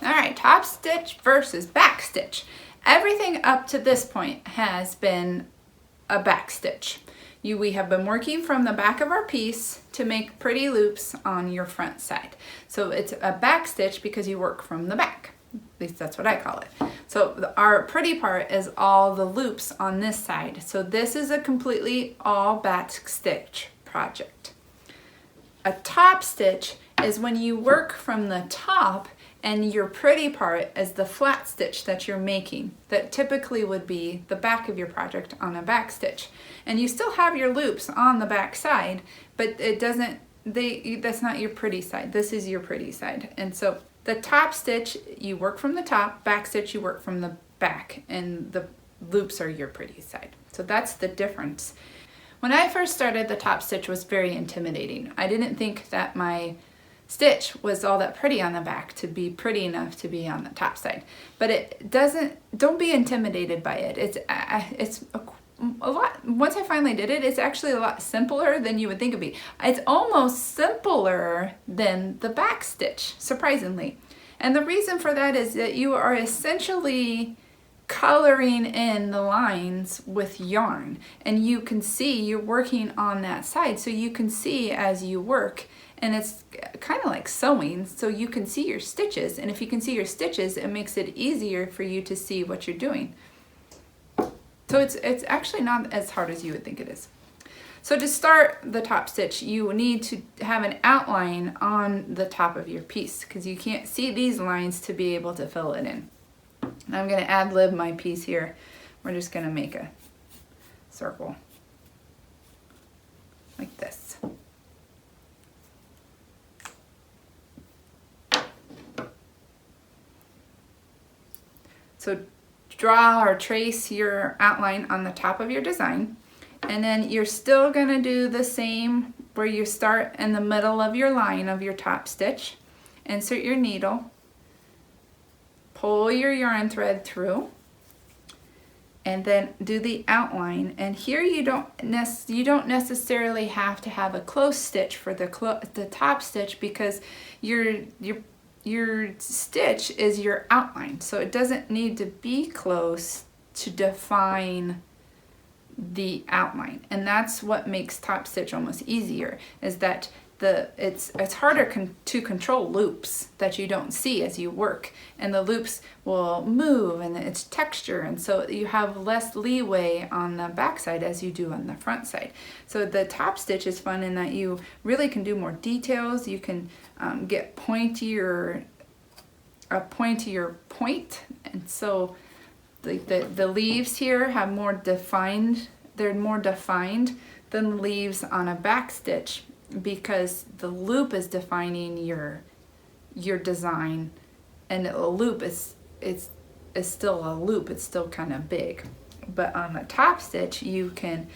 All right, top stitch versus back stitch. Everything up to this point has been a back stitch. We have been working from the back of our piece to make pretty loops on your front side. So it's a back stitch because you work from the back. At least that's what I call it. So our pretty part is all the loops on this side. So this is a completely all back stitch project. A top stitch is when you work from the top and your pretty part is the flat stitch that you're making. That typically would be the back of your project on a back stitch. And you still have your loops on the back side, but it doesn't, that's not your pretty side. This is your pretty side. And so the top stitch, you work from the top, back stitch, you work from the back, and the loops are your pretty side. So that's the difference. When I first started, the top stitch was very intimidating. I didn't think that my stitch was all that pretty on the back to be pretty enough to be on the top side. But it doesn't, don't be intimidated by it. It's a lot, once I finally did it, it's actually a lot simpler than you would think it'd be. It's almost simpler than the back stitch, surprisingly. And the reason for that is that you are essentially coloring in the lines with yarn, and you can see you're working on that side, so you can see as you work, and it's kind of like sewing, so you can see your stitches, and if you can see your stitches, it makes it easier for you to see what you're doing. So it's actually not as hard as you would think it is. So to start the top stitch, you need to have an outline on the top of your piece because you can't see these lines to be able to fill it in. And I'm going to ad-lib my piece here. We're just going to make a circle like this. So draw or trace your outline on the top of your design, and then you're still going to do the same where you start in the middle of your line of your top stitch. Insert your needle, pull your yarn thread through, and then do the outline. And here you don't necessarily have to have a close stitch for the top stitch because your stitch is your outline, so it doesn't need to be close to define the outline. And that's what makes top stitch almost easier, is that it's harder to control loops that you don't see as you work, and the loops will move and it's texture, and so you have less leeway on the back side as you do on the front side. So the top stitch is fun in that you really can do more details. You can get a pointier point, and so the leaves here have more defined, they're more defined than leaves on a back stitch, because the loop is defining your design, and a loop is still a loop, it's still kind of big. But on the top stitch you can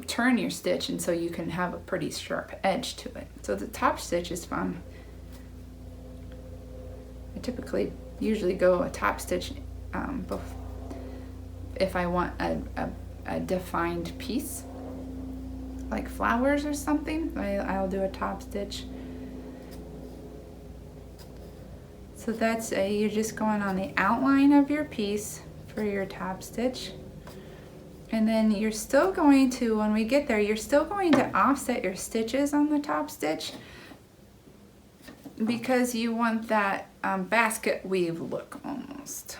turn your stitch, and so you can have a pretty sharp edge to it. So the top stitch is fun. I usually go a top stitch if I want a defined piece, like flowers or something. I'll do a top stitch. So that's you're just going on the outline of your piece for your top stitch. And then you're still going to, when we get there, you're still going to offset your stitches on the top stitch because you want that basket weave look almost.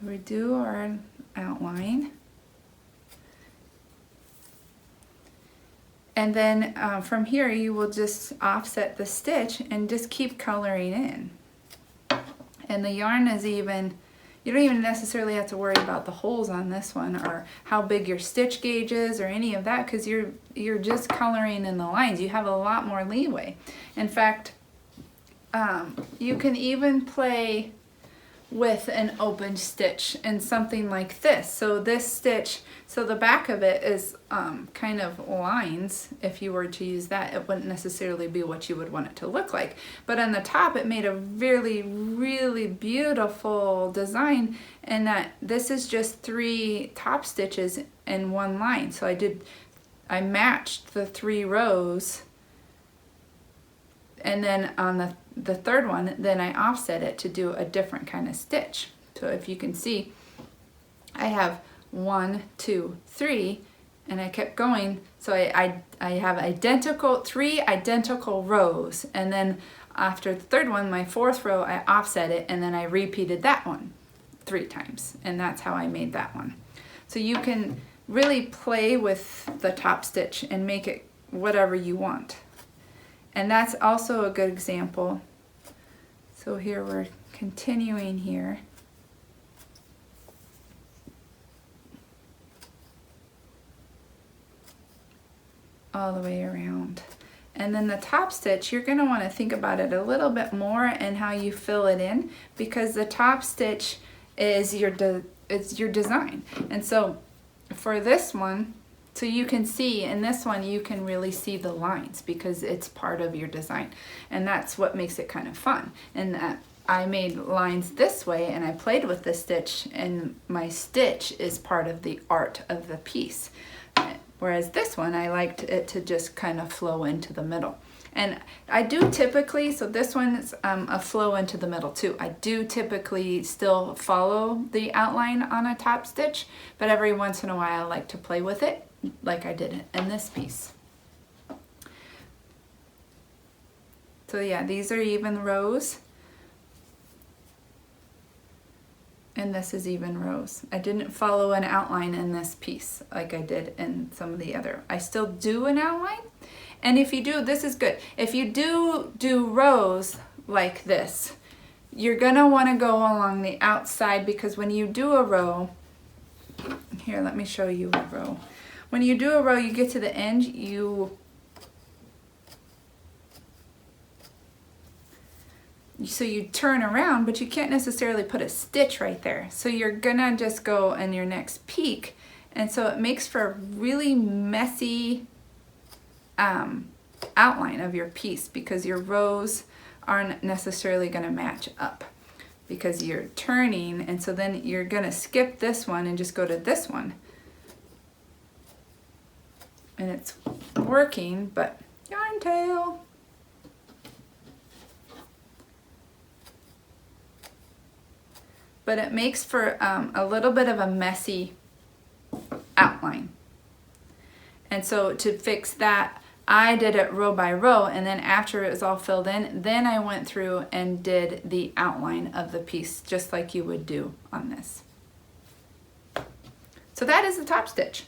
We do our outline, and then from here you will just offset the stitch and just keep coloring in. And the yarn is even, you don't even necessarily have to worry about the holes on this one or how big your stitch gauge is or any of that, because you're just coloring in the lines. You have a lot more leeway. In fact, you can even play with an open stitch and something like this. So this stitch, so the back of it is kind of lines. If you were to use that, it wouldn't necessarily be what you would want it to look like. But on the top, it made a really, really beautiful design, in that this is just 3 top stitches in one line. So I did I matched the 3 rows, and then on the third one, then I offset it to do a different kind of stitch. So if you can see, I have 1, 2, 3, and I kept going. So I have 3 identical rows, and then after the third one, my 4th row, I offset it, and then I repeated that one 3 times, and that's how I made that one. So you can really play with the top stitch and make it whatever you want. And that's also a good example. So here we're continuing here. All the way around. And then the top stitch, you're going to want to think about it a little bit more and how you fill it in, because the top stitch is it's your design. And so for this one, so you can see in this one, you can really see the lines because it's part of your design. And that's what makes it kind of fun. And I made lines this way, and I played with the stitch, and my stitch is part of the art of the piece. Whereas this one, I liked it to just kind of flow into the middle. And I do typically, so this one's a flow into the middle too. I do typically still follow the outline on a top stitch, but every once in a while I like to play with it like I did in this piece. So yeah, these are even rows. And this is even rows. I didn't follow an outline in this piece like I did in some of the other. I still do an outline. And if you do, this is good. If you do rows like this, you're gonna wanna go along the outside, because when you do a row, here, let me show you a row. When you do a row, you get to the end, so you turn around, but you can't necessarily put a stitch right there. So you're gonna just go in your next peak. And so it makes for a really messy outline of your piece, because your rows aren't necessarily gonna match up because you're turning. And so then you're gonna skip this one and just go to this one. And it's working, but yarn tail. But it makes for a little bit of a messy outline. And so to fix that, I did it row by row, and then after it was all filled in, then I went through and did the outline of the piece, just like you would do on this. So that is the top stitch.